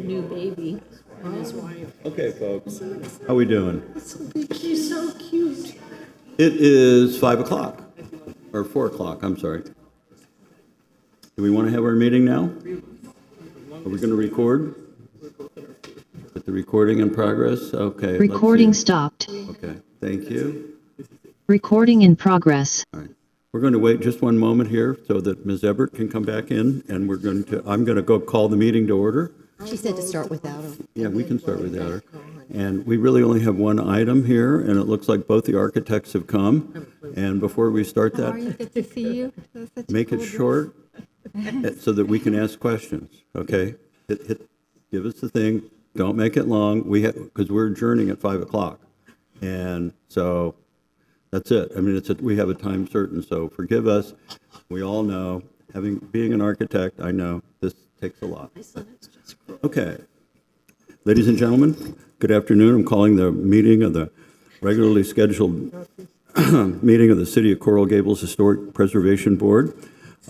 new baby and his wife. Okay, folks, how we doing? She's so cute. It is 5 o'clock, or 4 o'clock, I'm sorry. Do we want to have our meeting now? Are we going to record? Is the recording in progress? Okay. Recording stopped. Okay, thank you. Recording in progress. All right. We're going to wait just one moment here so that Ms. Ebert can come back in, and I'm going to go call the meeting to order. She said to start without him. Yeah, we can start without her. And we really only have one item here, and it looks like both the architects have come. And before we start How are you? that, Good to see you. make it short so that we can ask questions, okay? Give us the thing, don't make it long, because we're adjourning at 5 o'clock. And so that's it. I mean, we have a time certain, so forgive us. We all know, being an architect, I know this takes a lot. Okay. Ladies and gentlemen, good afternoon. I'm calling the meeting of the regularly scheduled meeting of the City of Coral Gables Historic Preservation Board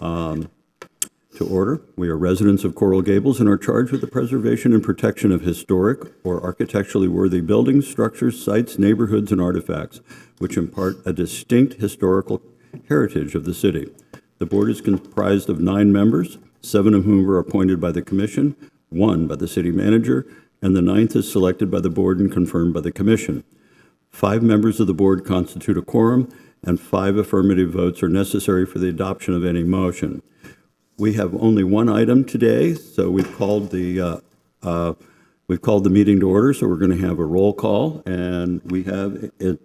to order. We are residents of Coral Gables and are charged with the preservation and protection of historic or architecturally worthy buildings, structures, sites, neighborhoods, and artifacts, which impart a distinct historical heritage of the city. The board is comprised of 9 members, 7 of whom are appointed by the commission, 1 by the city manager, and the 9th is selected by the board and confirmed by the commission. 5 members of the board constitute a quorum, and 5 affirmative votes are necessary for the adoption of any motion. We have only one item today, so we've called the meeting to order. So we're going to have a roll call, and we have the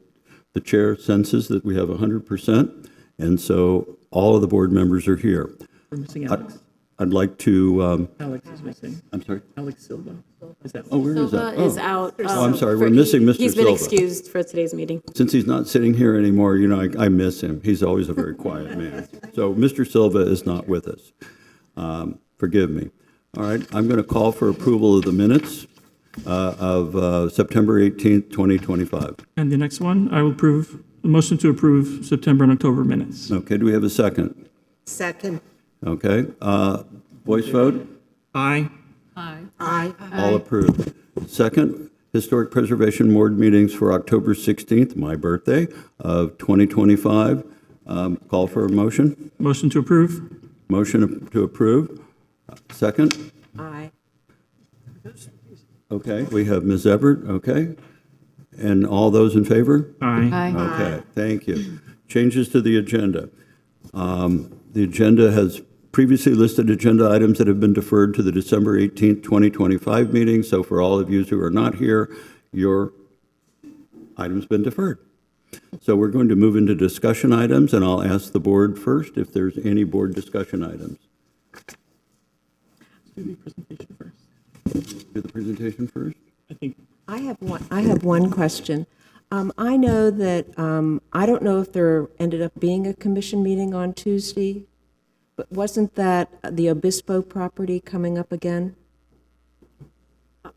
chair senses that we have 100%, and so all of the board members are here. We're missing Alex. I'd like to. Alex is missing. I'm sorry. Alex Silva. Is that? Oh, where is that? Silva is out. Oh, I'm sorry. We're missing Mr. He's been Silva. excused for today's meeting. Since he's not sitting here anymore, you know, I miss him. He's always a very quiet man. So Mr. Silva is not with us. Forgive me. All right, I'm going to call for approval of the minutes of September 18th, 2025. And the next one, I will approve, the motion to approve September and October minutes. Okay, do we have a second? Second. Okay, voice vote? Aye. Aye. All approved. Second, Historic Preservation Board meetings for October 16th, my birthday, of 2025. Call for a motion? Motion to approve. Motion to approve. Second? Aye. Okay, we have Ms. Ebert, okay. And all those in favor? Aye. Okay, thank you. Changes to the agenda. The agenda has previously listed agenda items that have been deferred to the December 18th, 2025 meeting. So for all of you who are not here, your item's been deferred. So we're going to move into discussion items, and I'll ask the board first if there's any board discussion items. Do the presentation first. Do the presentation first? I think. I have one question. I know that, I don't know if there ended up being a commission meeting on Tuesday, but wasn't that the Obispo property coming up again?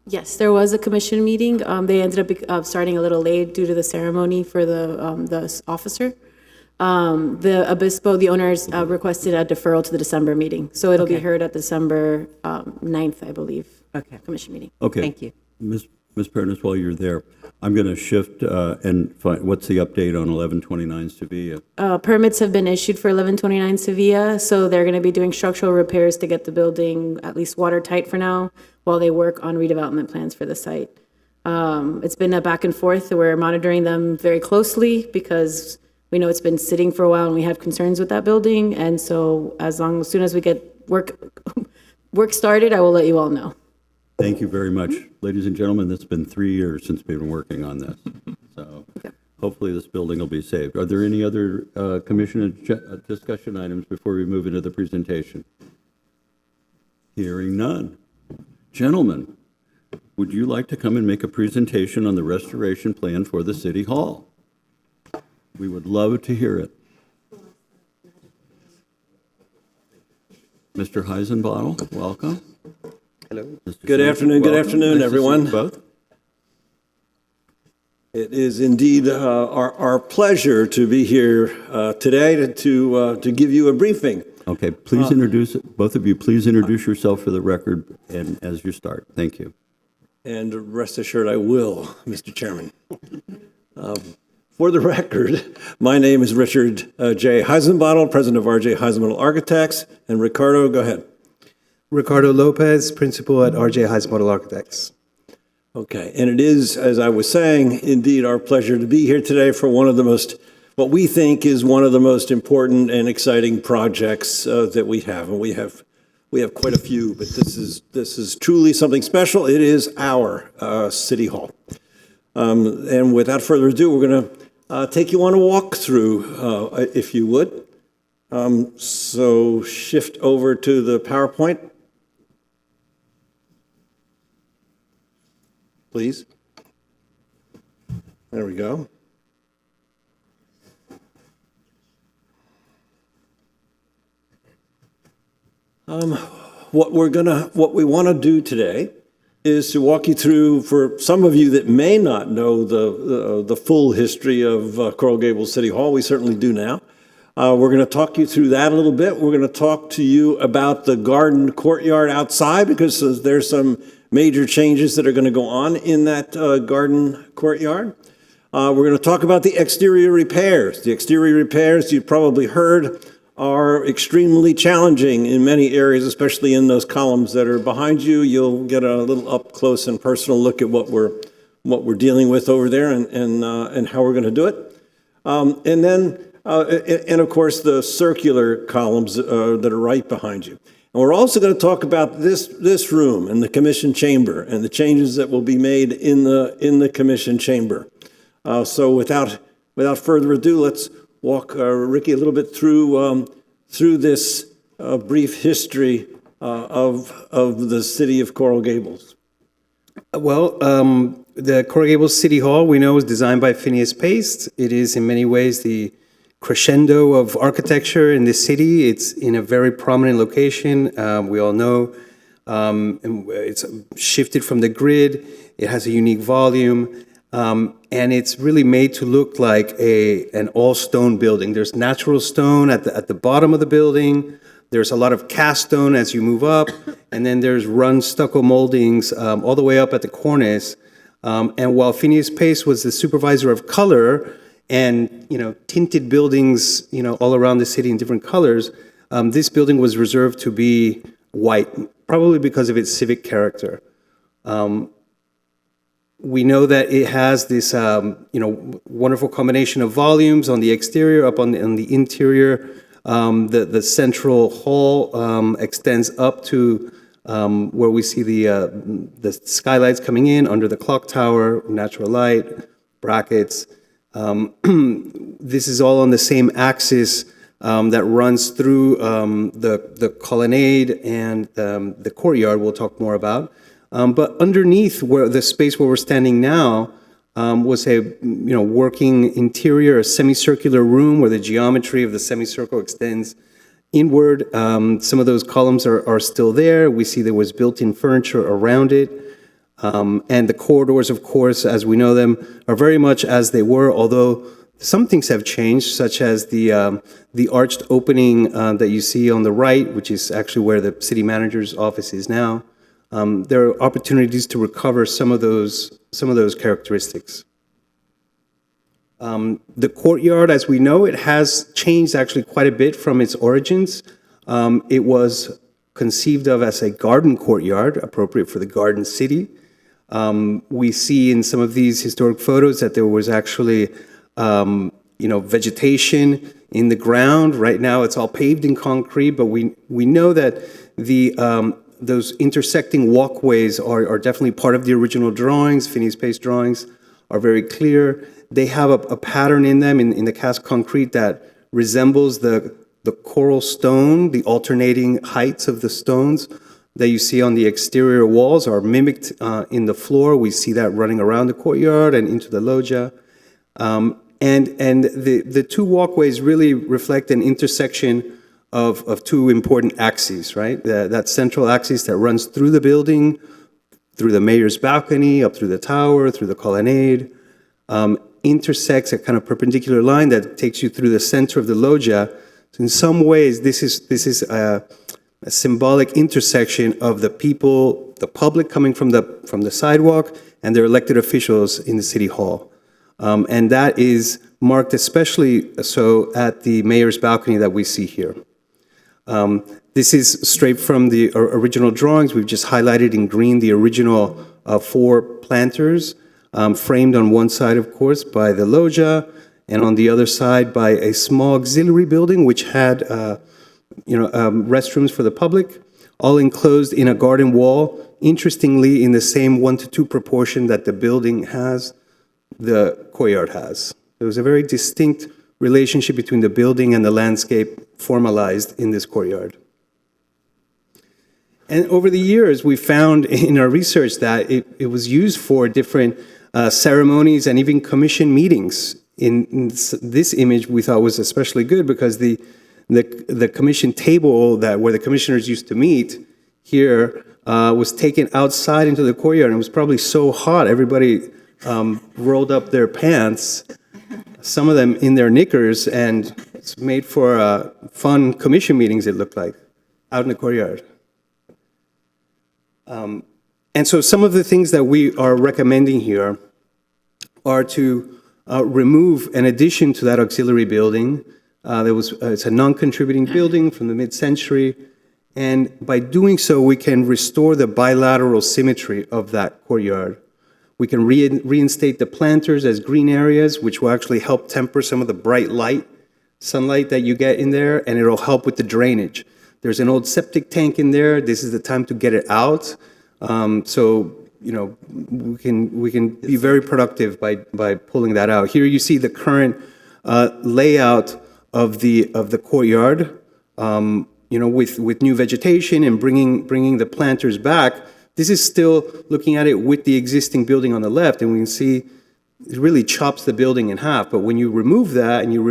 Yes, there was a commission meeting. They ended up starting a little late due to the ceremony for the officer. The Obispo, the owners requested a deferral to the December meeting. So it'll be heard at December 9th, I believe. Okay. Commission meeting. Okay. Thank you. Ms. Pernice, while you're there, I'm going to shift and find, what's the update on 1129 Sevilla? Permits have been issued for 1129 Sevilla, so they're going to be doing structural repairs to get the building at least watertight for now while they work on redevelopment plans for the site. It's been a back and forth. We're monitoring them very closely because we know it's been sitting for a while and we have concerns with that building. And so as soon as we get work started, I will let you all know. Thank you very much. Ladies and gentlemen, it's been 3 years since we've been working on this. So hopefully this building will be saved. Are there any other commission discussion items before we move into the presentation? Hearing none. Gentlemen, would you like to come and make a presentation on the restoration plan for the City Hall? We would love to hear it. Mr. Heisenbottle, welcome. Hello. Mr. Good Silva, afternoon. Good welcome. afternoon, Nice to see everyone. you both. It is indeed our pleasure to be here today to give you a briefing Okay, please introduce, both of you, please introduce yourself for the record and as you start. Thank you. And rest assured I will, Mr. Chairman. For the record, my name is Richard J. Heisenbottle, president of RJ Heisenbottle Architects. And Ricardo, go ahead. Ricardo Lopez, principal at RJ Heisenbottle Architects. Okay, and it is, as I was saying, indeed our pleasure to be here today for one of the most, what we think is one of the most important and exciting projects that we have. And we have quite a few, but this is truly something special. It is our City Hall. And without further ado, we're going to take you on a walkthrough, if you would. So shift over to the PowerPoint, please. There we go. What we want to do today is to walk you through, for some of you that may not know the full history of Coral Gables City Hall, we certainly do now. We're going to talk you through that a little bit. We're going to talk to you about the garden courtyard outside, because there's some major changes that are going to go on in that garden courtyard. We're going to talk about the exterior repairs. The exterior repairs, you've probably heard, are extremely challenging in many areas, especially in those columns that are behind you. You'll get a little up close and personal look at what we're dealing with over there and how we're going to do it. And then, of course, the circular columns that are right behind you. And we're also going to talk about this room and the commission chamber and the changes that will be made in the commission chamber. So without further ado, let's walk Ricky a little bit through this brief history of the city of Coral Gables. Well, the Coral Gables City Hall, we know, was designed by Phineas Pace. It is in many ways the crescendo of architecture in the city. It's in a very prominent location. We all know it's shifted from the grid. It has a unique volume. And it's really made to look like an all-stone building. There's natural stone at the bottom of the building. There's a lot of cast stone as you move up, and then there's run stucco moldings all the way up at the cornice. And while Phineas Pace was the supervisor of color and tinted buildings all around the city in different colors, this building was reserved to be white, probably because of its civic character. We know that it has this, wonderful combination of volumes on the exterior, up on the interior. The central hall extends up to where we see the skylights coming in under the clock tower, natural light, brackets. This is all on the same axis that runs through the colonnade and the courtyard. We'll talk more about. But underneath the space where we're standing now was a working interior, a semicircular room where the geometry of the semicircle extends inward. Some of those columns are still there. We see there was built-in furniture around it. And the corridors, of course, as we know them, are very much as they were, although some things have changed, such as the arched opening that you see on the right, which is actually where the city manager's office is now. There are opportunities to recover some of those characteristics. The courtyard, as we know, it has changed actually quite a bit from its origins. It was conceived of as a garden courtyard, appropriate for the garden city. We see in some of these historic photos that there was actually, vegetation in the ground. Right now, it's all paved in concrete, but we know that those intersecting walkways are definitely part of the original drawings. Phineas Pace drawings are very clear. They have a pattern in them in the cast concrete that resembles the coral stone. The alternating heights of the stones that you see on the exterior walls are mimicked in the floor. We see that running around the courtyard and into the loggia. And the two walkways really reflect an intersection of two important axes, right? That central axis that runs through the building, through the mayor's balcony, up through the tower, through the colonnade, intersects a kind of perpendicular line that takes you through the center of the loggia, So in some ways, this is a symbolic intersection of the people, the public coming from the sidewalk and their elected officials in the city hall. And that is marked especially so at the mayor's balcony that we see here. This is straight from the original drawings. We've just highlighted in green the original 4 planters, framed on one side, of course, by the loggia, and on the other side by a small auxiliary building which had restrooms for the public, all enclosed in a garden wall, interestingly in the same 1-to-2 proportion that the building has, the courtyard has. There was a very distinct relationship between the building and the landscape formalized in this courtyard. And over the years, we found in our research that it was used for different ceremonies and even commission meetings. In this image, we thought was especially good because the commission table where the commissioners used to meet here was taken outside into the courtyard, and it was probably so hot, everybody rolled up their pants, some of them in their knickers, and it's made for fun commission meetings, it looked like, out in the courtyard. And so some of the things that we are recommending here are to remove an addition to that auxiliary building. It's a non-contributing building from the mid-century, and by doing so, we can restore the bilateral symmetry of that courtyard. We can reinstate the planters as green areas, which will actually help temper some of the bright sunlight that you get in there, and it'll help with the drainage. There's an old septic tank in there. This is the time to get it out. So, we can be very productive by pulling that out. Here you see the current layout of the courtyard, with new vegetation and bringing the planters back. This is still looking at it with the existing building on the left, and we can see it really chops the building in half. But when you remove that and you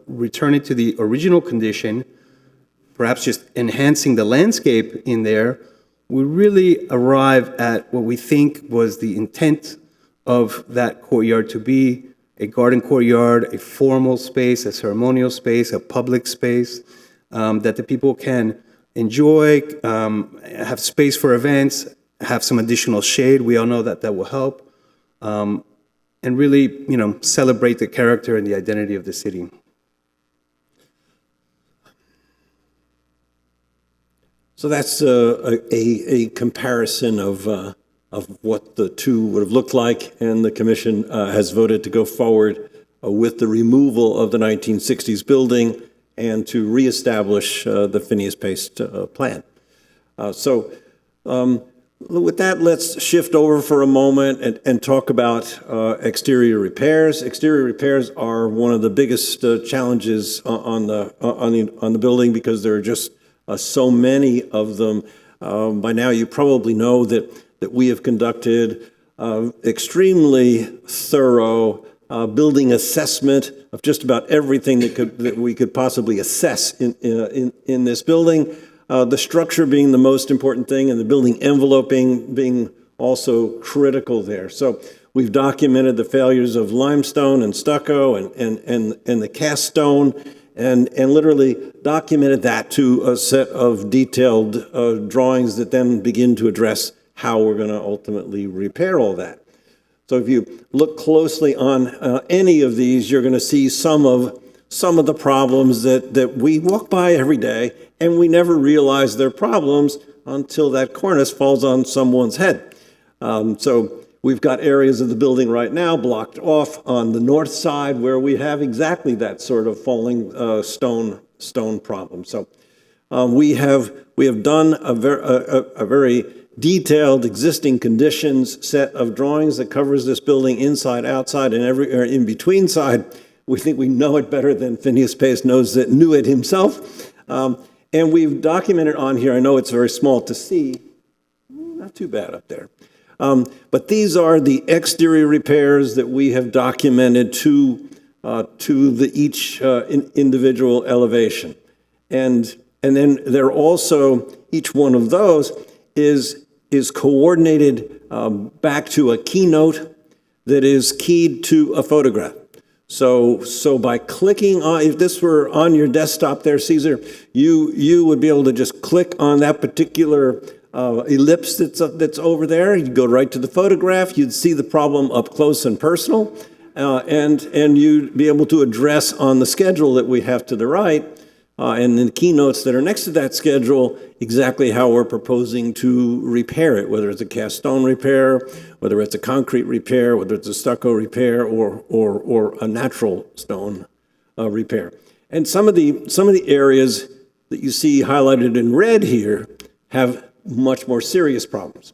return it to the original condition, perhaps just enhancing the landscape in there, we really arrive at what we think was the intent of that courtyard to be: a garden courtyard, a formal space, a ceremonial space, a public space that the people can enjoy, have space for events, have some additional shade. We all know that will help, and really, celebrate the character and the identity of the city. So that's a comparison of what the two would have looked like, and the commission has voted to go forward with the removal of the 1960s building and to reestablish the Phineas Pace plan. With that, let's shift over for a moment and talk about exterior repairs. Exterior repairs are one of the biggest challenges on the building because there are just so many of them. By now, you probably know that we have conducted extremely thorough building assessment of just about everything that we could possibly assess in this building. The structure being the most important thing, and the building envelope being also critical there. So we've documented the failures of limestone and stucco and the cast stone, and literally documented that to a set of detailed drawings that then begin to address how we're going to ultimately repair all that. So if you look closely on any of these, you're going to see some of the problems that we walk by every day, and we never realize they're problems until that cornice falls on someone's head. So we've got areas of the building right now blocked off on the north side where we have exactly that sort of falling stone problem. So we have done a very detailed existing conditions set of drawings that covers this building inside, outside, and in between side. We think we know it better than Phineas Pace knew it himself. And we've documented on here, I know it's very small to see, not too bad up there. But these are the exterior repairs that we have documented to each individual elevation. And then they're also, each one of those is coordinated back to a keynote that is keyed to a photograph. So by clicking on, if this were on your desktop there, Caesar, you would be able to just click on that particular ellipse that's over there. You'd go right to the photograph. You'd see the problem up close and personal, and you'd be able to address on the schedule that we have to the right, and in the keynotes that are next to that schedule, exactly how we're proposing to repair it, whether it's a cast stone repair, whether it's a concrete repair, whether it's a stucco repair, or a natural stone repair. And some of the areas that you see highlighted in red here have much more serious problems.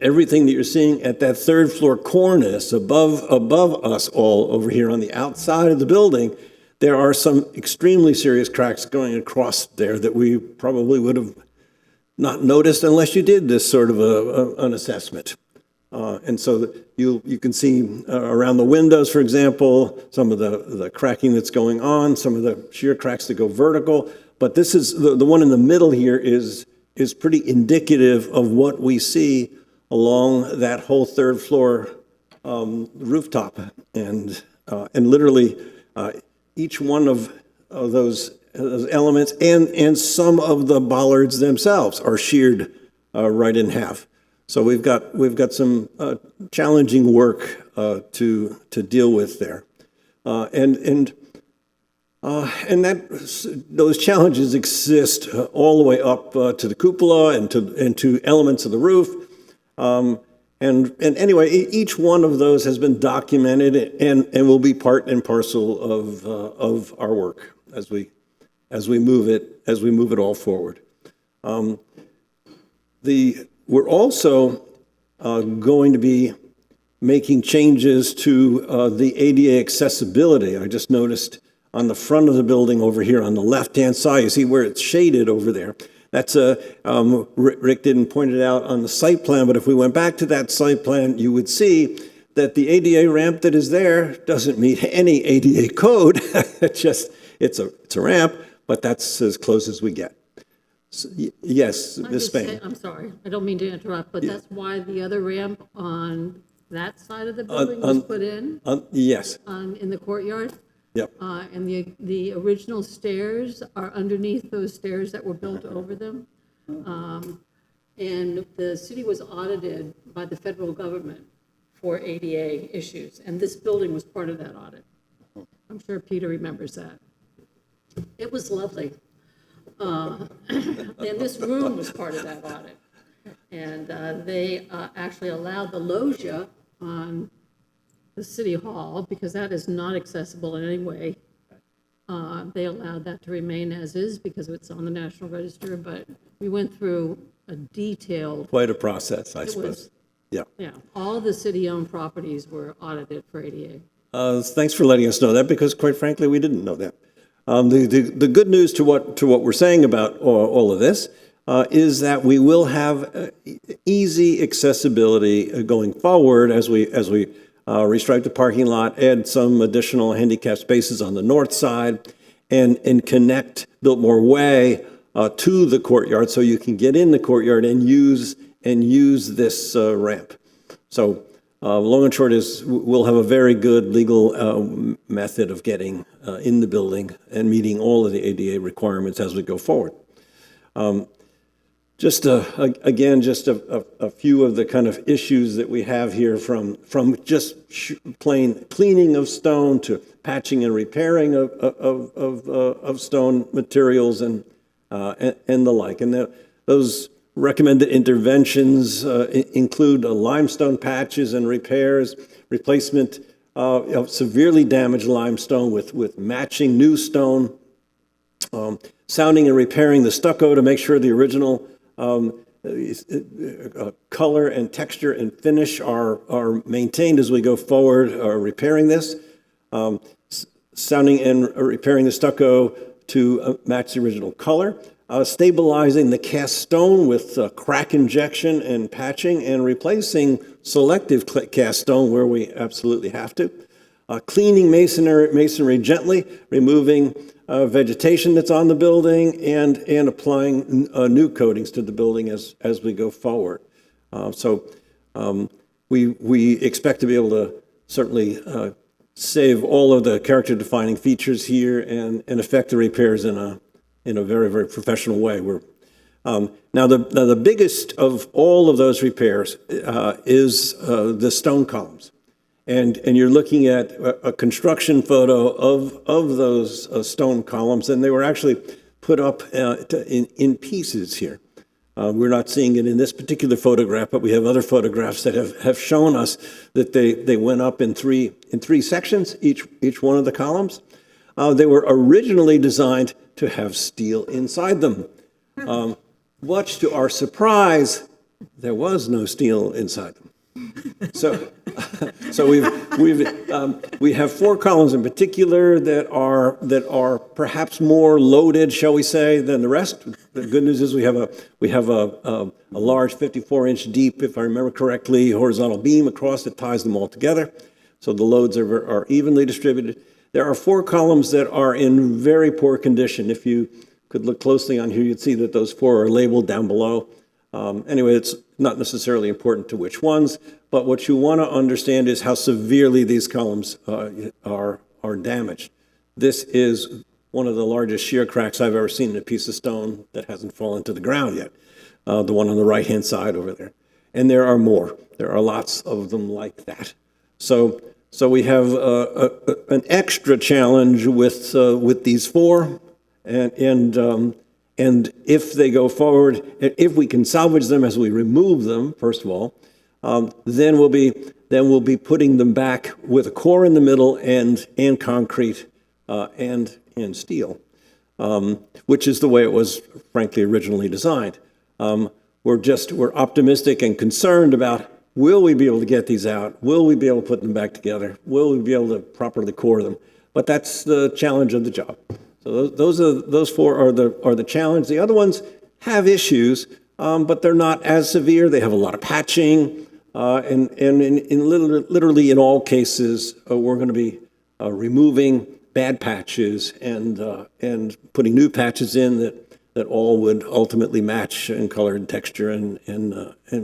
Everything that you're seeing at that third floor cornice above us all over here on the outside of the building, there are some extremely serious cracks going across there that we probably would have not noticed unless you did this sort of an assessment. And so you can see around the windows, for example, some of the cracking that's going on, some of the shear cracks that go vertical. But this is the one in the middle here is pretty indicative of what we see along that whole third floor rooftop, and literally each one of those elements and some of the bollards themselves are sheared right in half. So we've got some challenging work to deal with there, and those challenges exist all the way up to the cupola and to elements of the roof. And anyway, each one of those has been documented and will be part and parcel of our work as we move it all forward. We're also going to be making changes to the ADA accessibility. I just noticed on the front of the building over here on the left-hand side, you see where it's shaded over there. That's Rick didn't point it out on the site plan, but if we went back to that site plan, you would see that the ADA ramp that is there doesn't meet any ADA code. It's a ramp, but that's as close as we get. So, yes, Ms. Spain. I'm sorry, I don't mean to interrupt, but that's why the other ramp on that side of the building was put in? Yes. In the courtyard? Yep. And the original stairs are underneath those stairs that were built over them. And the city was audited by the federal government for ADA issues, and this building was part of that audit. I'm sure Peter remembers that. It was lovely. And this room was part of that audit. And they actually allowed the loggia on the city hall, because that is not accessible in any way. They allowed that to remain as is because it's on the National Register, but we went through a detailed. Quite a process, I suppose. Yeah. Yeah, all the city-owned properties were audited for ADA. Thanks for letting us know that, because quite frankly, we didn't know that. The good news to what we're saying about all of this is that we will have easy accessibility going forward as we restripe the parking lot, add some additional handicap spaces on the north side, and connect Biltmore Way to the courtyard, so you can get in the courtyard and use this ramp. So long and short is we'll have a very good legal method of getting in the building and meeting all of the ADA requirements as we go forward. Just a few of the kind of issues that we have here, from just plain cleaning of stone to patching and repairing of stone materials and the like. And those recommended interventions include limestone patches and repairs, replacement of severely damaged limestone with matching new stone, sounding and repairing the stucco to make sure the original color and texture and finish are maintained as we go forward, repairing this, sounding and repairing the stucco to match the original color, stabilizing the cast stone with crack injection and patching, and replacing selective cast stone where we absolutely have to, cleaning masonry gently, removing vegetation that's on the building, and applying new coatings to the building as we go forward. So we expect to be able to certainly save all of the character-defining features here and effect the repairs in a very, very professional way. Now, the biggest of all of those repairs is the stone columns. And you're looking at a construction photo of those stone columns, and they were actually put up in pieces here. We're not seeing it in this particular photograph, but we have other photographs that have shown us that they went up in three sections, each one of the columns. They were originally designed to have steel inside them. Much to our surprise, there was no steel inside them. So we have 4 columns in particular that are perhaps more loaded, shall we say, than the rest. The good news is we have a large 54-inch deep, if I remember correctly, horizontal beam across that ties them all together. So the loads are evenly distributed. There are 4 columns that are in very poor condition. If you could look closely on here, you'd see that those 4 are labeled down below. Anyway, it's not necessarily important to which ones, but what you want to understand is how severely these columns are damaged. This is one of the largest shear cracks I've ever seen in a piece of stone that hasn't fallen to the ground yet, the one on the right-hand side over there. And there are more. There are lots of them like that. So we have an extra challenge with these 4, and if they go forward, if we can salvage them as we remove them, first of all, then we'll be putting them back with a core in the middle and concrete and steel, which is the way it was, frankly, originally designed. We're optimistic and concerned about, will we be able to get these out? Will we be able to put them back together? Will we be able to properly core them? But that's the challenge of the job. So those 4 are the challenge. The other ones have issues, but they're not as severe. They have a lot of patching, and literally in all cases, we're going to be removing bad patches and putting new patches in that all would ultimately match in color and texture and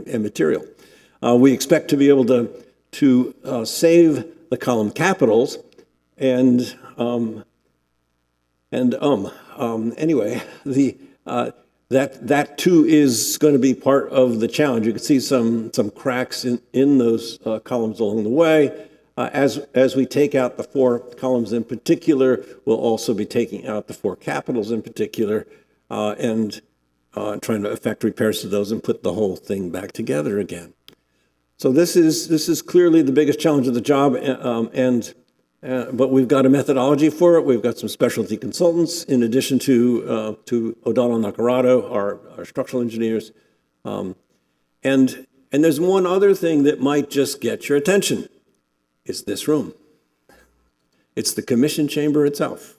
material. We expect to be able to save the column capitals anyway, that too is going to be part of the challenge. You can see some cracks in those columns along the way. As we take out the 4 columns in particular, we'll also be taking out the 4 capitals in particular, and trying to effect repairs to those and put the whole thing back together again. So this is clearly the biggest challenge of the job, but we've got a methodology for it. We've got some specialty consultants in addition to O'Donnell Nacarado, our structural engineers. And there's one other thing that might just get your attention. It's this room. It's the commission chamber itself.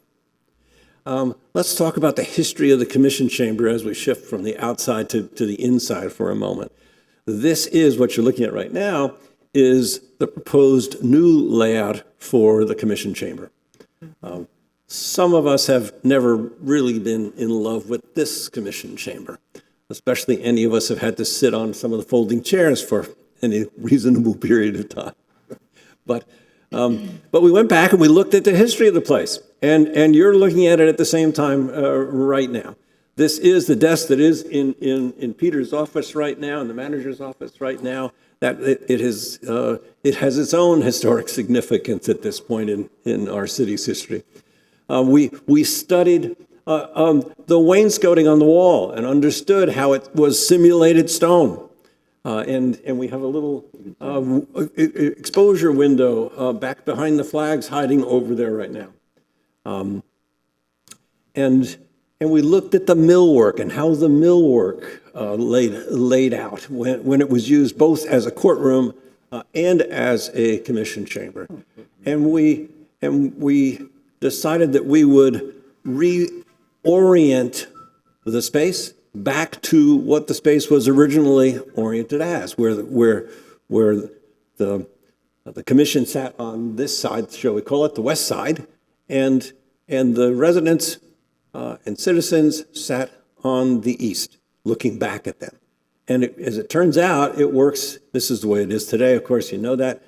Let's talk about the history of the commission chamber as we shift from the outside to the inside for a moment. This is what you're looking at right now, is the proposed new layout for the commission chamber. Some of us have never really been in love with this commission chamber, especially any of us have had to sit on some of the folding chairs for any reasonable period of time. But we went back and we looked at the history of the place, and you're looking at it at the same time right now. This is the desk that is in Peter's office right now, in the manager's office right now. That it has its own historic significance at this point in our city's history. We studied the wainscoting on the wall and understood how it was simulated stone. And we have a little exposure window back behind the flags hiding over there right now. And we looked at the millwork and how the millwork laid out when it was used both as a courtroom and as a commission chamber. And we decided that we would reorient the space back to what the space was originally oriented as, where the commission sat on this side, shall we call it, the west side, and the residents and citizens sat on the east, looking back at them. And as it turns out, it works. This is the way it is today, of course, you know that,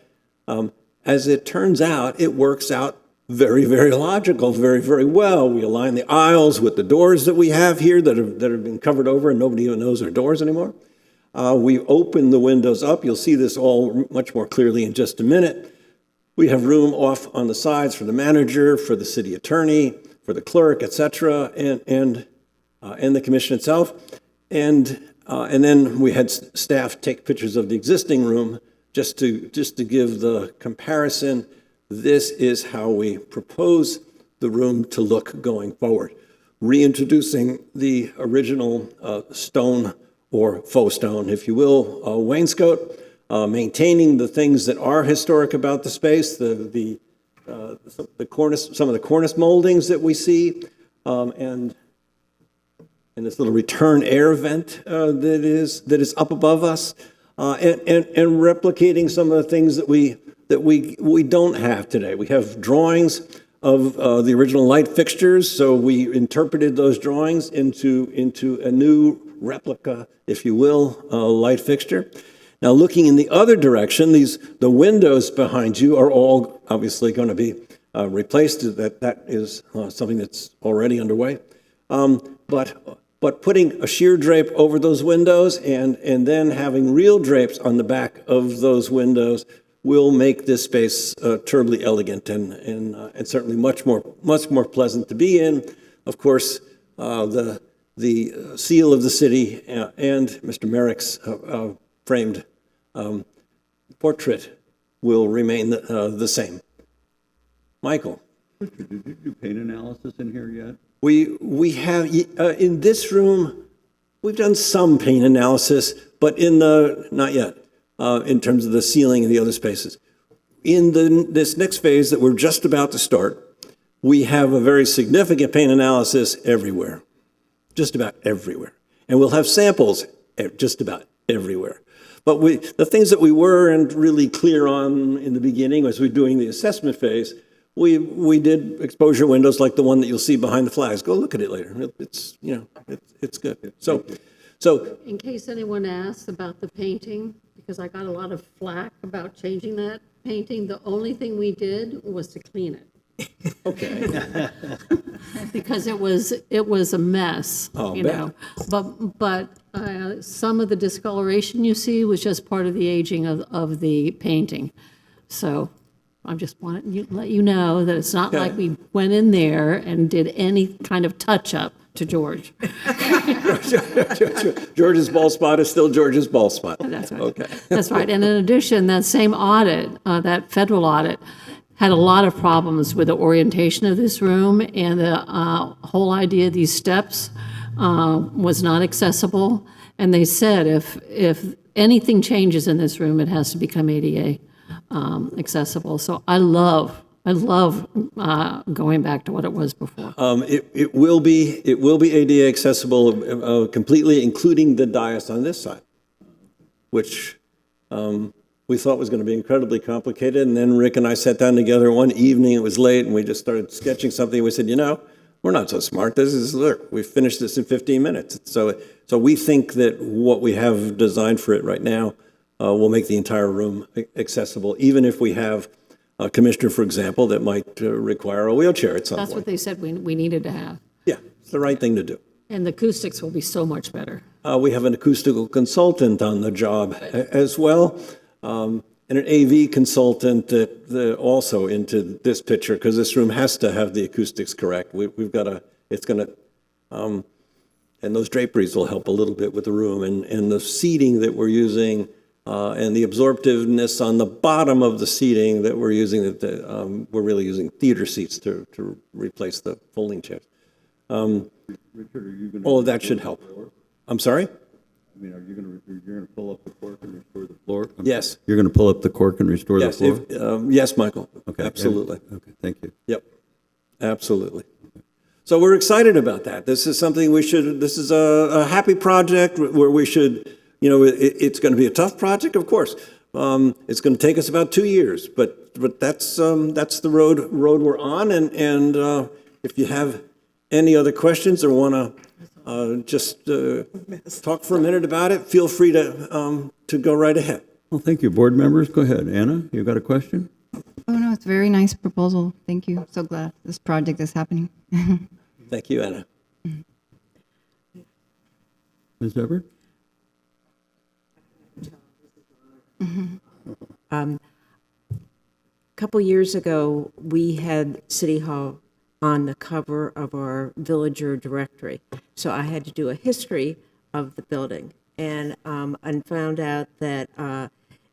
as it turns out, it works out very, very logical, very, very well. We align the aisles with the doors that we have here that have been covered over and nobody even knows are doors anymore. We open the windows up. You'll see this all much more clearly in just a minute. We have room off on the sides for the manager, for the city attorney, for the clerk, et cetera, and the commission itself. And then we had staff take pictures of the existing room just to give the comparison. This is how we propose the room to look going forward. Reintroducing the original stone or faux stone, if you will, wainscot, maintaining the things that are historic about the space, the cornice, some of the cornice moldings that we see, and this little return air vent that is up above us, and replicating some of the things that we don't have today. We have drawings of the original light fixtures, so we interpreted those drawings into a new replica, if you will, light fixture. Now, looking in the other direction, the windows behind you are all obviously going to be replaced. That is something that's already underway. But putting a sheer drape over those windows and then having real drapes on the back of those windows will make this space terribly elegant and certainly much more pleasant to be in. Of course, the seal of the city and Mr. Merrick's framed portrait will remain the same. Michael. Richard, did you do paint analysis in here yet? We have, in this room, we've done some paint analysis, but not yet, in terms of the ceiling and the other spaces. In this next phase that we're just about to start, we have a very significant paint analysis everywhere, just about everywhere. And we'll have samples just about everywhere. But the things that we weren't really clear on in the beginning as we're doing the assessment phase, we did exposure windows like the one that you'll see behind the flags. Go look at it later. It's good. So In case anyone asks about the painting, because I got a lot of flack about changing that painting, the only thing we did was to clean it. okay. Because it was a mess, you know. But some of the discoloration you see was just part of the aging of the painting. So I just wanted to let you know that it's not like we went in there and did any kind of touch-up to George. George's bald spot is still George's bald spot. That's right. Okay. That's right. And in addition, that same audit, that federal audit, had a lot of problems with the orientation of this room, and the whole idea of these steps was not accessible. And they said if anything changes in this room, it has to become ADA accessible. So I love going back to what it was before. It will be ADA accessible completely, including the dais on this side, which we thought was going to be incredibly complicated. And then Rick and I sat down together one evening. It was late, and we just started sketching something. We said, we're not so smart. Look, we finished this in 15 minutes. So we think that what we have designed for it right now will make the entire room accessible, even if we have a commissioner, for example, that might require a wheelchair at some point. That's what they said we needed to have. Yeah, it's the right thing to do. And the acoustics will be so much better. We have an acoustical consultant on the job as well, and an AV consultant that also into this picture, because this room has to have the acoustics correct. We've got and those draperies will help a little bit with the room, and the seating that we're using, and the absorptiveness on the bottom of the seating that we're using, we're really using theater seats to replace the folding chairs. Richard, are you going to? All of that should help. I'm sorry? I mean, you're going to pull up the cork and restore the floor? Yes. You're going to pull up the cork and restore the Yes, floor? yes, Michael. Okay. Absolutely. Okay, thank you. Yep, absolutely. So we're excited about that. This is something this is a happy project where we should, it's going to be a tough project, of course. It's going to take us about 2 years, but that's the road we're on. And if you have any other questions or want to just talk for a minute about it, feel free to go right ahead. Well, thank you. Board members, go ahead. Anna, you got a question? it's a very nice proposal. Thank you. So glad this project is happening. Thank you, Anna. Ms. Everett? Couple years ago, we had City Hall on the cover of our villager directory. So I had to do a history of the building and found out that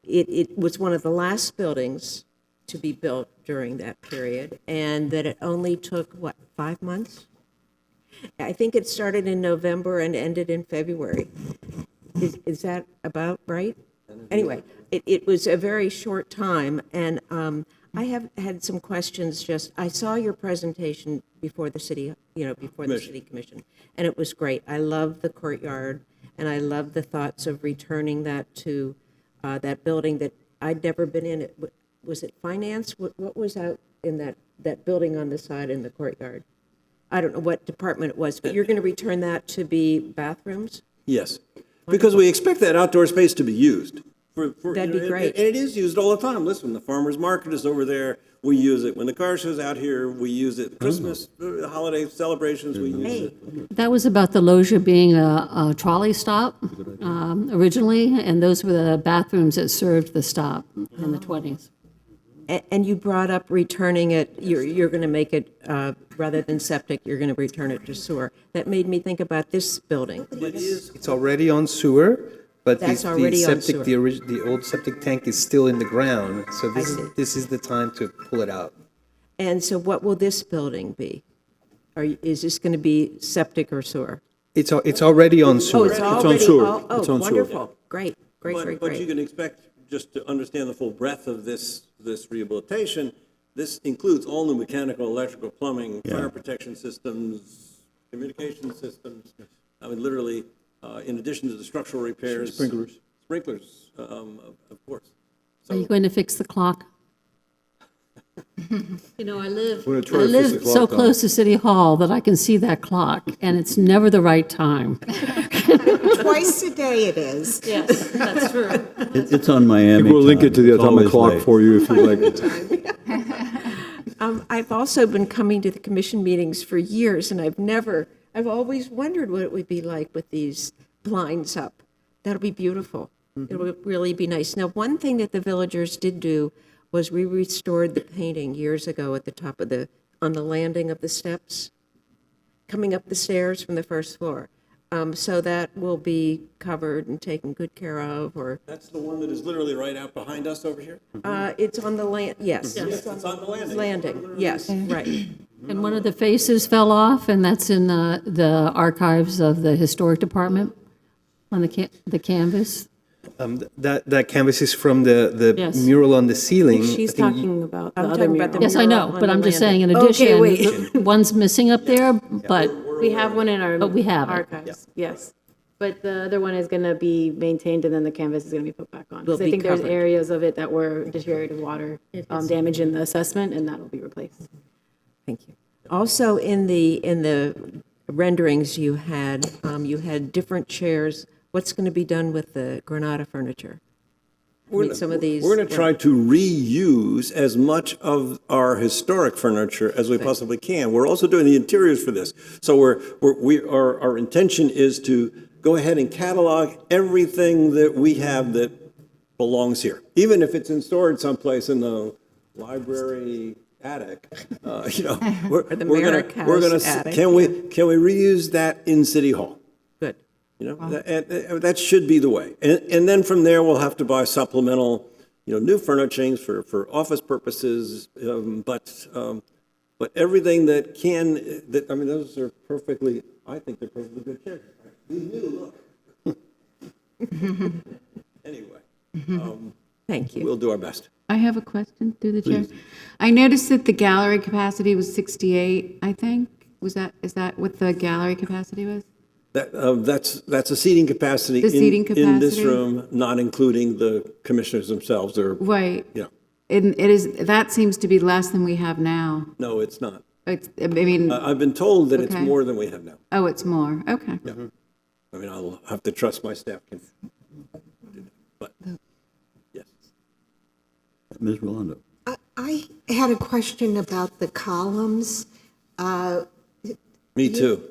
it was one of the last buildings to be built during that period, and that it only took, 5 months? I think it started in November and ended in February. Is that about right? Anyway, it was a very short time, and I have had some questions. I saw your presentation before the city, before the city commission, and it was great. I love the courtyard, and I love the thoughts of returning that to that building that I'd never been in. Was it finance? What was out in that building on the side in the courtyard? I don't know what department it was, but you're going to return that to be bathrooms? Yes, because we expect that outdoor space to be used. That'd be great. And it is used all the time. Listen, the farmer's market is over there, we use it. When the car show's out here, we use it. Christmas, holiday celebrations, we use it. That was about the Loggia being a trolley stop originally, and those were the bathrooms that served the stop in the 20s. And you brought up returning it, you're going to make it, rather than septic, you're going to return it to sewer. That made me think about this building. It's already on sewer, but That's the already on septic, the old septic tank is still in the ground, so this is the time to pull it out. And so what will this building be? Is this going to be septic or sewer? It's already on Oh, sewer. it's already, sewer. oh, It's on sewer. wonderful, great. But you can expect, just to understand the full breadth of this rehabilitation, this includes all new mechanical, electrical, plumbing, fire protection systems, communication systems. I mean, literally, in addition to the structural repairs. Sprinklers, of course. Are you going to fix the clock? I live We're gonna try to fix the clock so now. close to City Hall that I can see that clock, and it's never the right time. Twice a day it is. Yes, that's true. It's on Miami. We'll link it to the It's atomic always clock late. for you if you like it. I've also been coming to the commission meetings for years, and I've always wondered what it would be like with these blinds up. That'll be beautiful. It would really be nice. Now, one thing that the villagers did do was we restored the painting years ago at the top of on the landing of the steps, coming up the stairs from the first floor. So that will be covered and taken good care of, or, That's the one that is literally right out behind us over here? it's on the yes. It's on the landing. Landing, yes, right. And one of the faces fell off, and that's in the archives of the Historic Department on the canvas. That canvas is from the Yes. mural on the ceiling. She's I think talking about the I'm other talking about the mural. Yes, I know, on but the I'm just landing. saying, in Okay, addition, wait. the one's missing up there, but We have one in our But we have it. archives, yes. But the other one is going to be maintained, and then the canvas is going to be put back on. Will Because I be think there's covered. areas of it that were deteriorated water damage in the assessment, and that'll be replaced. Thank you. Also, in the renderings you had different chairs. What's going to be done with the Granada furniture? Some of these. We're going to try to reuse as much of our historic furniture as we possibly can. We're also doing the interiors for this. So our intention is to go ahead and catalog everything that we have that belongs here, even if it's in storage someplace in the library attic. We're Merrick going House to. attic, Can we reuse that in City Hall? Good. That should be the way. And then from there, we'll have to buy supplemental, new furnishings for office purposes. But everything those are perfectly, I think they're perfectly good chairs. We knew, look. Anyway. Thank you. We'll do our best. I have a question through the chair. I noticed that the gallery capacity was 68, I think. Is that what the gallery capacity was? That's a seating capacity. The seating in this capacity? room, not including the commissioners themselves. They're, Right. yeah. And that seems to be less than we have now. No, it's not. I mean, I've been told that it's Okay. more than we have now. oh, it's more. Okay. Yeah. I mean, I'll have to trust my staff. But, yes. Ms. Rolando. I had a question about the columns. Me too.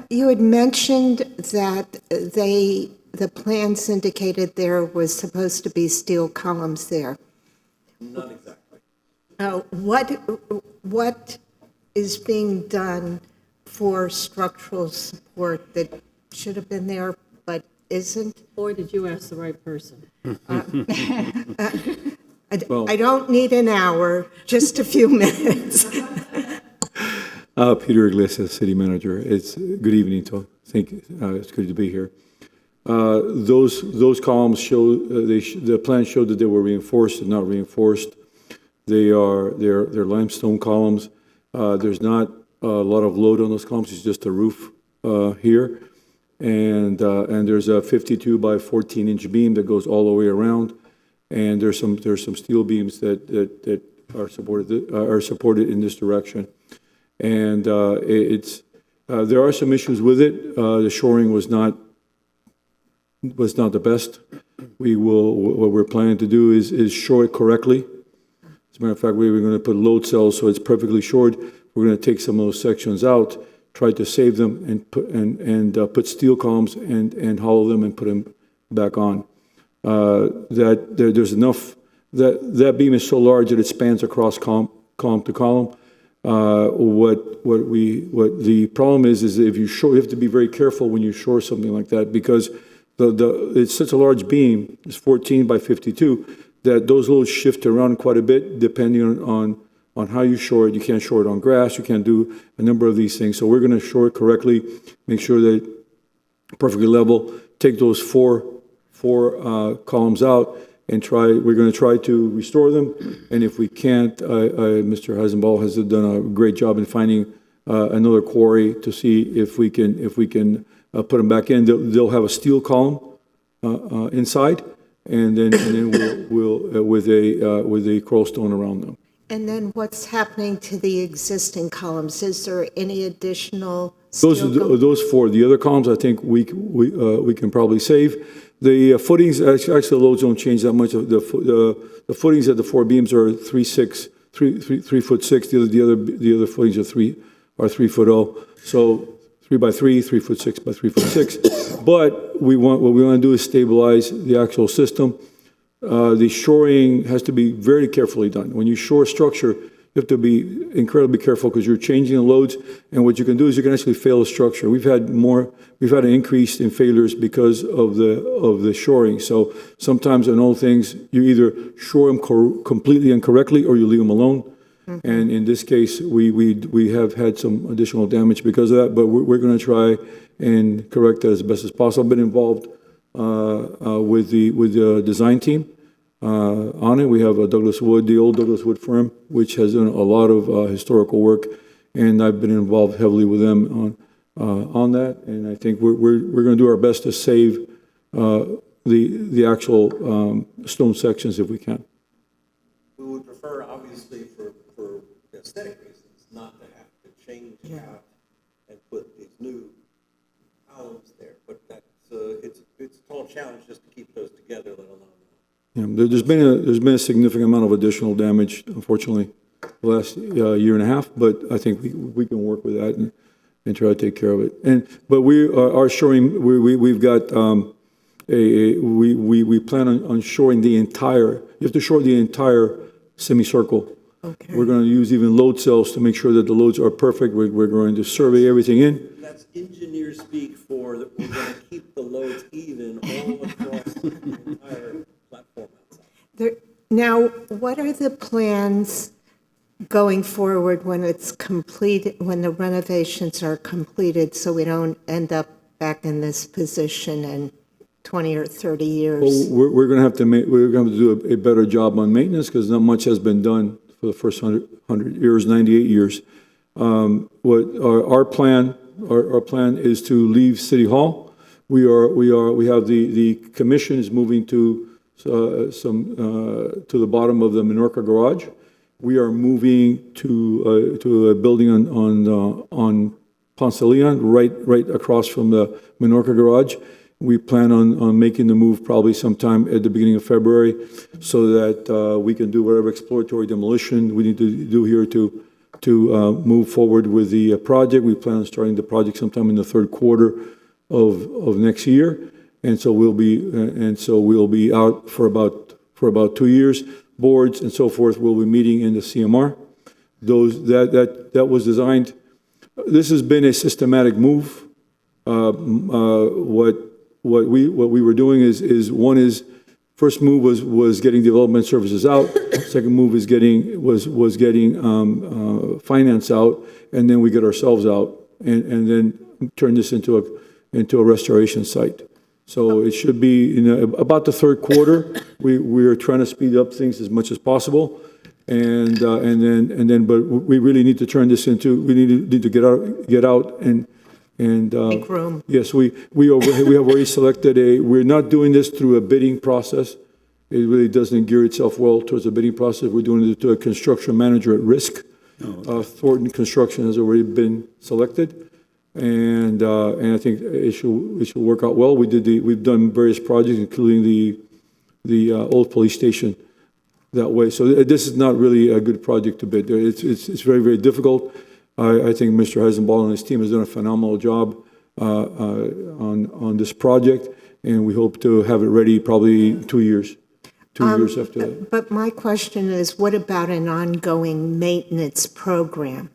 You had mentioned that the plans indicated there was supposed to be steel columns there. Not exactly. What is being done for structural support that should have been there but isn't? Boy, did you ask the right person. I don't need an hour, just a few minutes. Peter Iglesias, City Manager. It's good evening, to thank you. It's good to be here. Those columns show the plan showed that they were reinforced and not reinforced. They're limestone columns. There's not a lot of load on those columns. It's just a roof here, and there's a 52 by 14-inch beam that goes all the way around, and there's some steel beams that are supported in this direction. And there are some issues with it. The shoring was not the best. What we're planning to do is shore it correctly. As a matter of fact, we were going to put load cells so it's perfectly shored. We're going to take some of those sections out, try to save them, and put steel columns and hollow them and put them back on. There's enough. That beam is so large that it spans across column to column. What the problem is if you shore, you have to be very careful when you shore something like that, because it's such a large beam, it's 14 by 52, that those loads shift around quite a bit depending on how you shore it. You can't shore it on grass, you can't do a number of these things. So we're going to shore it correctly, make sure that it's perfectly level, take those four columns out, and we're going to try to restore them. And if we can't, Mr. Heisenball has done a great job in finding another quarry to see if we can put them back in. They'll have a steel column inside, and then we'll with a coral stone around them. And then what's happening to the existing columns? Is there any additional steel? Those four. The other columns, I think we can probably save. The footings, actually the loads don't change that much. The footings at the four beams are 3'6", 3'6". The other footings are 3'0". So 3 by 3, 3'6" by 3'6". But what we want to do is stabilize the actual system. The shoring has to be very carefully done. When you shore structure, you have to be incredibly careful because you're changing the loads, and what you can do is you can actually fail a structure. We've had an increase in failures because of the shoring. So sometimes in all things, you either shore them completely incorrectly or you leave them alone. Mm-hmm. And in this case, we have had some additional damage because of that, but we're going to try and correct that as best as possible. I've been involved with the design team on it. We have Douglas Wood, the old Douglas Wood firm, which has done a lot of historical work, and I've been involved heavily with them on that. And I think we're going to do our best to save the actual stone sections if we can. We would prefer, obviously, for aesthetic reasons, not to have to change out and put these new columns there. But that's it's a total challenge just to keep those together, let alone. Yeah, there's been a significant amount of additional damage, unfortunately, the last year and a half. But I think we can work with that and try to take care of it. But we are shoring. We've got we plan on shoring the entire. You have to shore the entire semicircle. Okay. We're going to use even load cells to make sure that the loads are perfect. We're going to survey everything in. That's engineer speak for that. We're going to keep the loads even all across the entire platform outside. Now, what are the plans going forward when it's completed, when the renovations are completed, so we don't end up back in this position in 20 or 30 years? Well, we're going to have to do a better job on maintenance because not much has been done for the first 100 years, 98 years. Our plan is to leave City Hall. We have the commission is moving to the bottom of the Menorca garage. We are moving to a building on Ponce de Leon, right across from the Menorca garage, We plan on making the move probably sometime at the beginning of February so that we can do whatever exploratory demolition we need to do here to move forward with the project. We plan on starting the project sometime in the third quarter of next year. And so we'll be out for about 2 years. Boards and so forth will be meeting in the CMR. That was designed. This has been a systematic move. What we were doing is first move was getting development services out. Second move was getting finance out, and then we get ourselves out, and then turn this into a restoration site. So it should be about the third quarter. We are trying to speed up things as much as possible, and then but we really need to turn this into. We need to get out and. Make room. Yes, we have already selected we're not doing this through a bidding process. It really doesn't gear itself well towards a bidding process. We're doing it to a construction manager at risk. Thornton Construction has already been selected, and I think it should work out well. We've done various projects, including the old police station that way. So this is not really a good project to bid. It's very, very difficult. I think Mr. Heisenball and his team has done a phenomenal job on this project, and we hope to have it ready probably 2 years. 2 years after that. But my question is, what about an ongoing maintenance program?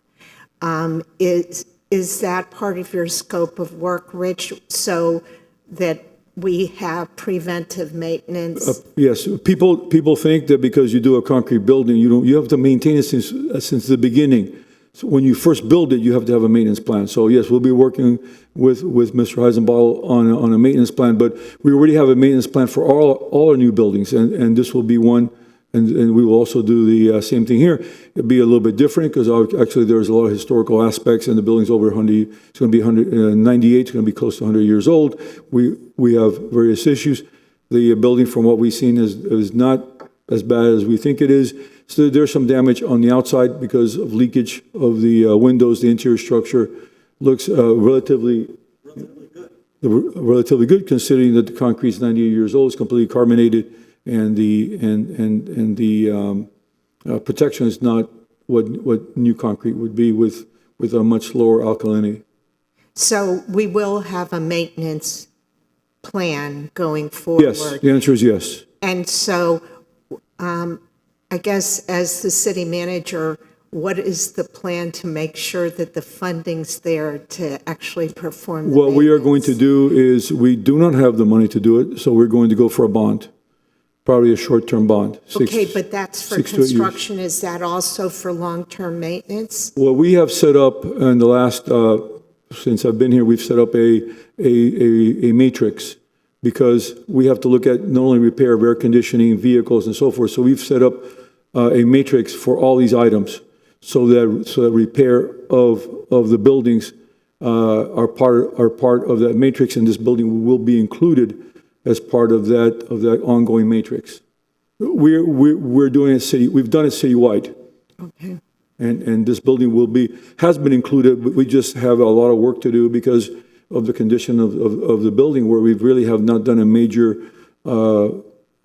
Is that part of your scope of work, Rich, so that we have preventive maintenance? Yes, people think that because you do a concrete building, you have to maintain it since the beginning. So when you first build it, you have to have a maintenance plan. So yes, we'll be working with Mr. Heisenball on a maintenance plan, but we already have a maintenance plan for all our new buildings, and this will be one, and we will also do the same thing here. It'll be a little bit different because actually there's a lot of historical aspects, and the building's over 100. It's going to be 98. It's going to be close to 100 years old. We have various issues. The building, from what we've seen, is not as bad as we think it is. So there's some damage on the outside because of leakage of the windows. The interior structure looks relatively good, considering that the concrete is 98 years old. It's completely carbonated, and the protection is not what new concrete would be with a much lower alkalinity. So we will have a maintenance plan going forward? Yes, the answer is yes. And so I guess as the city manager, what is the plan to make sure that the funding's there to actually perform the What we are maintenance? going to do is, we do not have the money to do it, so we're going to go for a bond, probably a short-term bond. Okay, but that's for 6 to 8 years. construction. Is that also for long-term maintenance? Well, we have set up in the last, since I've been here, we've set up a matrix, because we have to look at not only repair of air conditioning, vehicles, and so forth. So we've set up a matrix for all these items, so that repair of the buildings are part of that matrix, and this building will be included as part of that ongoing matrix. We're doing it we've done it citywide. Okay. And this building has been included, but we just have a lot of work to do because of the condition of the building, where we really have not done a major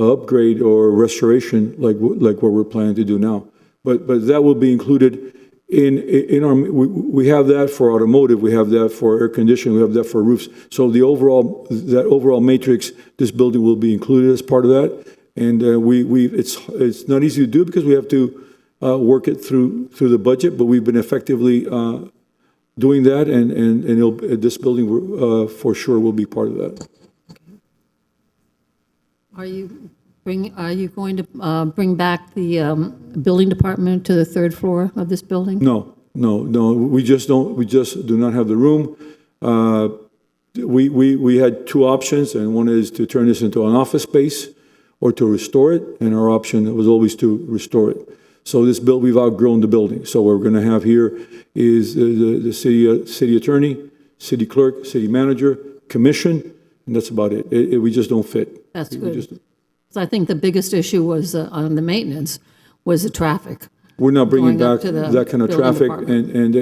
upgrade or restoration like what we're planning to do now. But that will be included in our. We have that for automotive, we have that for air conditioning, we have that for roofs. So that overall matrix, this building will be included as part of that. And it's not easy to do because we have to work it through the budget, but we've been effectively doing that, and this building for sure will be part of that. Are you going to bring back the building department to the third floor of this building? No. We just do not have the room. We had two options, and one is to turn this into an office space or to restore it, and our option was always to restore it. So we've outgrown the building. So what we're going to have here is the city attorney, city clerk, city manager, commission, and that's about it. We just don't fit. That's good. So I think the biggest issue was on the maintenance was the traffic. We're not bringing Going up back to the that kind of building traffic, department. and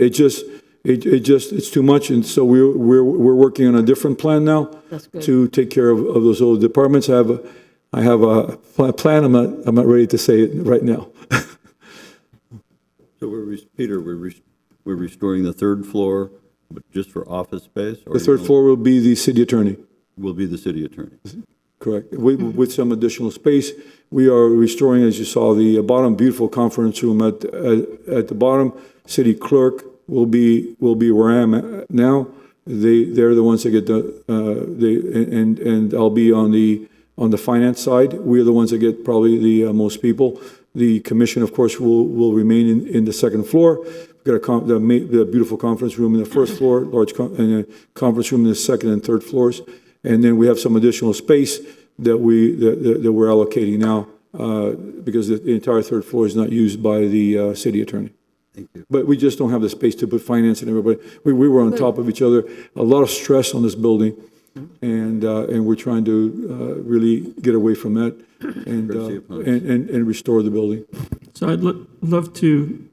it's too much, and so we're working on a different plan now That's good. to take care of those old departments. I have a plan. I'm not ready to say it right now. So Peter, we're restoring the third floor, but just for office space? Or The third floor will be the city attorney. will be the city attorney. Correct. With some additional space. We are restoring, as you saw, the bottom beautiful conference room at the bottom. City clerk will be where I am at now. They're the ones that get and I'll be on the finance side. We're the ones that get probably the most people. The commission, of course, will remain in the second floor. We've got the beautiful conference room in the first floor, and a conference room in the second and third floors. And then we have some additional space that we're allocating now because the entire third floor is not used by the city attorney. Thank you. But we just don't have the space to put finance and everybody. We were on top of each other. A lot of stress on this building, and we're trying to really get away from that and restore the building. So I'd love to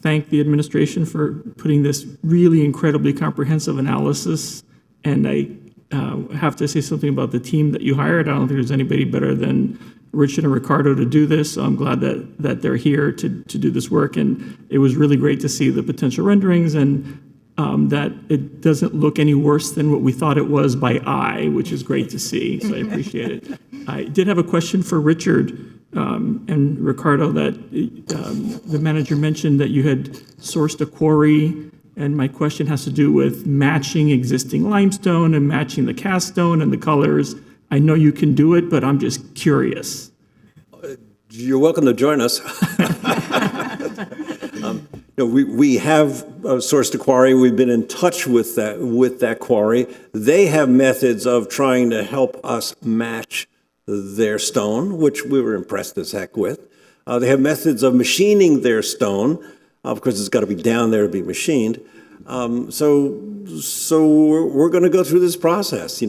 thank the administration for putting this really incredibly comprehensive analysis. And I have to say something about the team that you hired. I don't think there's anybody better than Richard and Ricardo to do this. So I'm glad that they're here to do this work. And it was really great to see the potential renderings and that it doesn't look any worse than what we thought it was by eye, which is great to see. So I appreciate it. I did have a question for Richard and Ricardo that the manager mentioned that you had sourced a quarry. And my question has to do with matching existing limestone and matching the cast stone and the colors. I know you can do it, but I'm just curious. You're welcome to join us. We have sourced a quarry. We've been in touch with that quarry. They have methods of trying to help us match their stone, which we were impressed as heck with. They have methods of machining their stone. Of course, it's got to be down there to be machined. So we're going to go through this process. We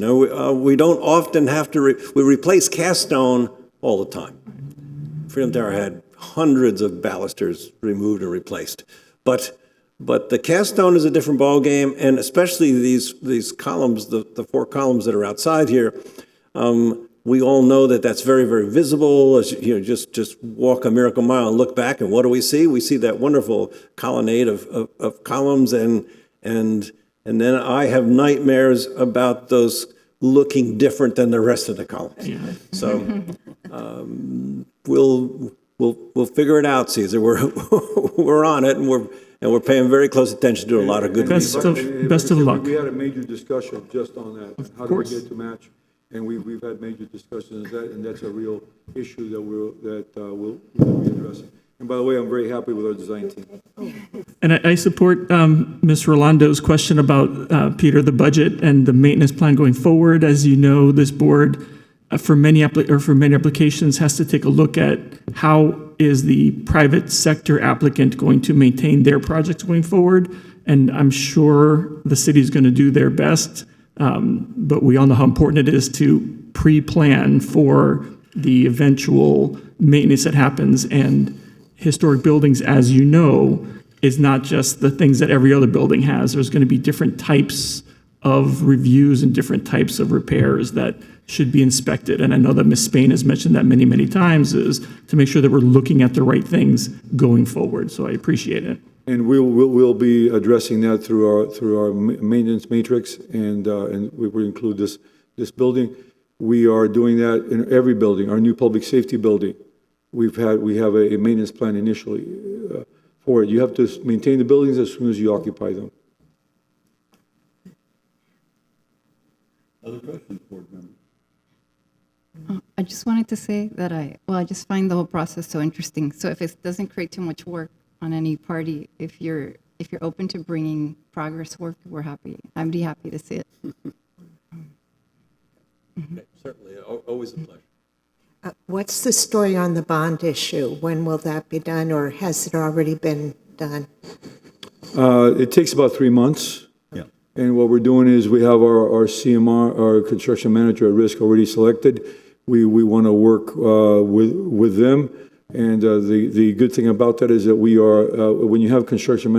don't often have to, we replace cast stone all the time. Freedom Tower had hundreds of balusters removed and replaced. But the cast stone is a different ballgame, and especially these columns, the 4 columns that are outside here, we all know that that's very, very visible. As just walk a Miracle Mile and look back, and what do we see? We see that wonderful colonnade of columns, and then I have nightmares about those looking different than the rest of the columns. Yeah. So we'll figure it out, Caesar. We're on it, and we're paying very close attention to a lot of good people. Best of luck. We had a major discussion just on that. How do we get to match? And we've had major discussions on that, and that's a real issue that we'll be addressing. And by the way, I'm very happy with our design team. And I support Ms. Rolando's question about, Peter, the budget and the maintenance plan going forward. As you know, this board, for many applications, has to take a look at how is the private sector applicant going to maintain their projects going forward. And I'm sure the city is going to do their best. But we all know how important it is to pre-plan for the eventual maintenance that happens. And historic buildings, as you know, is not just the things that every other building has. There's going to be different types of reviews and different types of repairs that should be inspected. And I know that Ms. Spain has mentioned that many, many times, is to make sure that we're looking at the right things going forward. So I appreciate it. And we'll be addressing that through our maintenance matrix, and we will include this building. We are doing that in every building. Our new public safety building, we have a maintenance plan initially for it. You have to maintain the buildings as soon as you occupy them. Other questions, board members? I just wanted to say that I just find the whole process so interesting. So if it doesn't create too much work on any party, if you're open to bringing progress work, we're happy. I'd be happy to see it. Okay, certainly, always a pleasure. What's the story on the bond issue? When will that be done, or has it already been done? It takes about 3 months. Yeah. And what we're doing is we have our CMR, our construction manager at risk, already selected. We want to work with them. And the good thing about that is that we are, when you have construction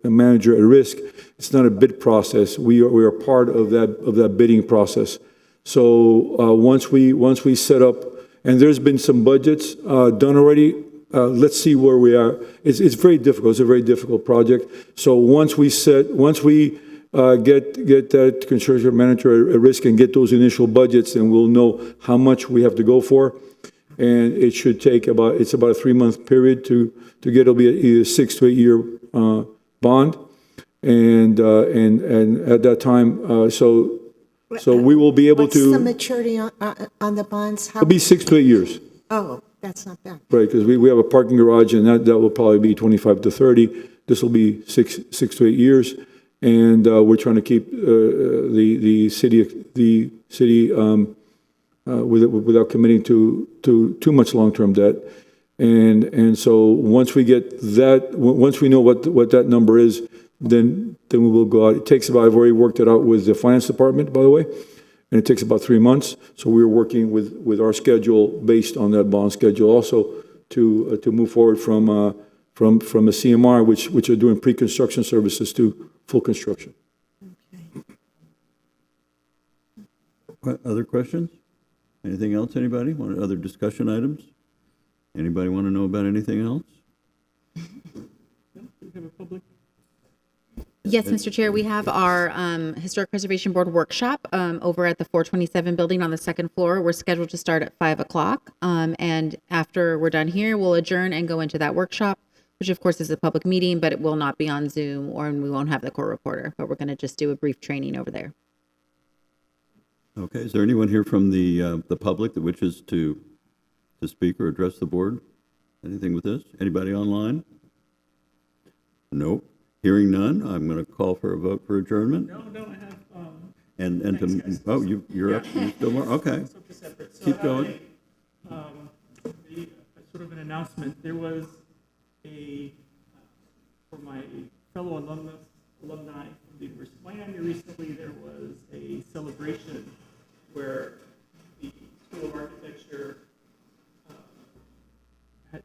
manager at risk, it's not a bid process. We are part of that bidding process. So once we set up, and there's been some budgets done already. Let's see where we are. It's very difficult. It's a very difficult project. So once we get that construction manager at risk and get those initial budgets, then we'll know how much we have to go for. And it should take about a 3-month period to get. It'll be either 6 to 8 year bond, and at that time, so we will be able What's the to. maturity on the bonds? It'll be 6 to 8 years. Oh, that's not bad. Right, because we have a parking garage, and that will probably be 25 to 30. This will be six to 8 years, and we're trying to keep the city without committing to too much long-term debt. And so once we get that, once we know what that number is, then we will go out. It takes about, I've already worked it out with the finance department, by the way, and it takes about 3 months. So we're working with our schedule based on that bond schedule also to move forward from a CMR, which are doing pre-construction services, to full construction. What, other questions? Anything else, anybody? Want other discussion items? Anybody want to know about anything else? Yes, Mr. Chair, we have our Historic Preservation Board workshop over at the 427 building on the second floor. We're scheduled to start at 5 o'clock. And after we're done here, we'll adjourn and go into that workshop, which of course is a public meeting, but it will not be on Zoom, or we won't have the court reporter, but we're going to just do a brief training over there. Okay, is there anyone here from the public that wishes to speak or address the board? Anything with this? Anybody online? Nope. Hearing none, I'm going to call for a vote for adjournment. No, I have. And thanks, to, guys. oh, you're up, you still more, okay. Keep going. Sort of an announcement. There was for my fellow alumni from the University of Miami recently, there was a celebration where the School of Architecture had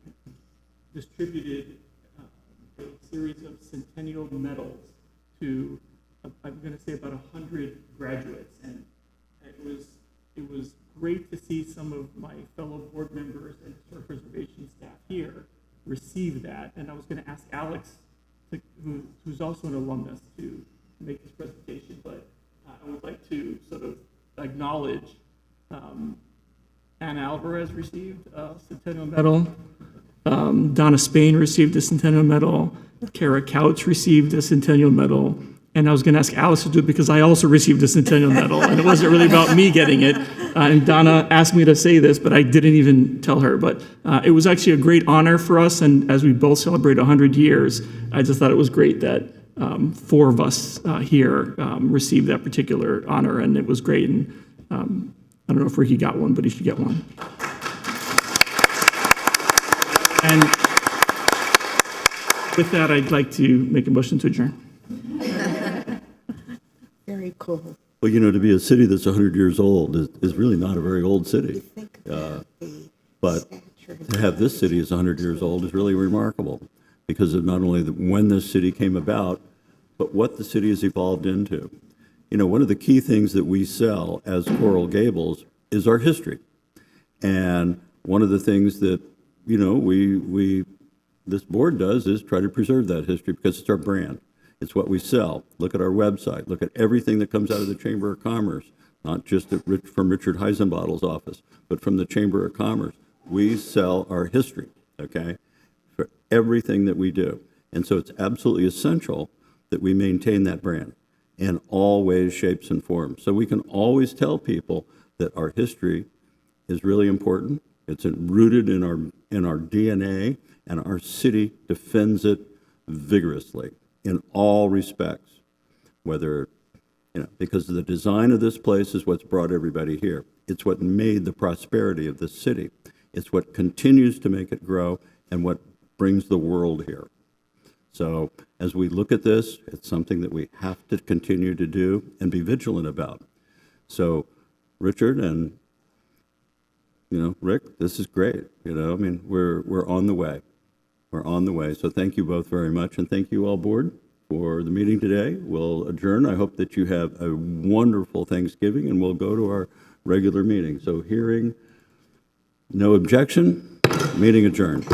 distributed a series of centennial medals to, I'm going to say, about 100 graduates, and it was great to see some of my fellow board members and historic preservation staff here receive that. And I was going to ask Alex, who's also an alumnus, to make this presentation, but I would like to sort of acknowledge Anna Alvarez received a centennial medal. Donna Spain received a centennial medal. Kara Couch received a centennial medal. And I was going to ask Alice to do it because I also received a centennial medal, and it wasn't really about me getting it. And Donna asked me to say this, but I didn't even tell her. But it was actually a great honor for us, and as we both celebrate 100 years, I just thought it was great that 4 of us here received that particular honor, and it was great. And I don't know if Ricky got one, but he should get one. And with that, I'd like to make a motion to adjourn. Very cool. Well, to be a city that's 100 years old is really not a very old city. But to have this city as 100 years old is really remarkable because of not only when this city came about, but what the city has evolved into. One of the key things that we sell as Coral Gables is our history. And one of the things that, this board does is try to preserve that history because it's our brand. It's what we sell. Look at our website. Look at everything that comes out of the Chamber of Commerce, not just from Richard Heisenbottle's office, but from the Chamber of Commerce. We sell our history, okay, for everything that we do. And so it's absolutely essential that we maintain that brand in all ways, shapes, and forms. So we can always tell people that our history is really important. It's rooted in our DNA, and our city defends it vigorously in all respects, whether, because the design of this place is what's brought everybody here. It's what made the prosperity of this city. It's what continues to make it grow and what brings the world here. So as we look at this, it's something that we have to continue to do and be vigilant about. So Richard and Rick, this is great. I mean, we're on the way. We're on the way. So thank you both very much, and thank you all, board, for the meeting today. We'll adjourn. I hope that you have a wonderful Thanksgiving, and we'll go to our regular meeting. So hearing no objection, meeting adjourned.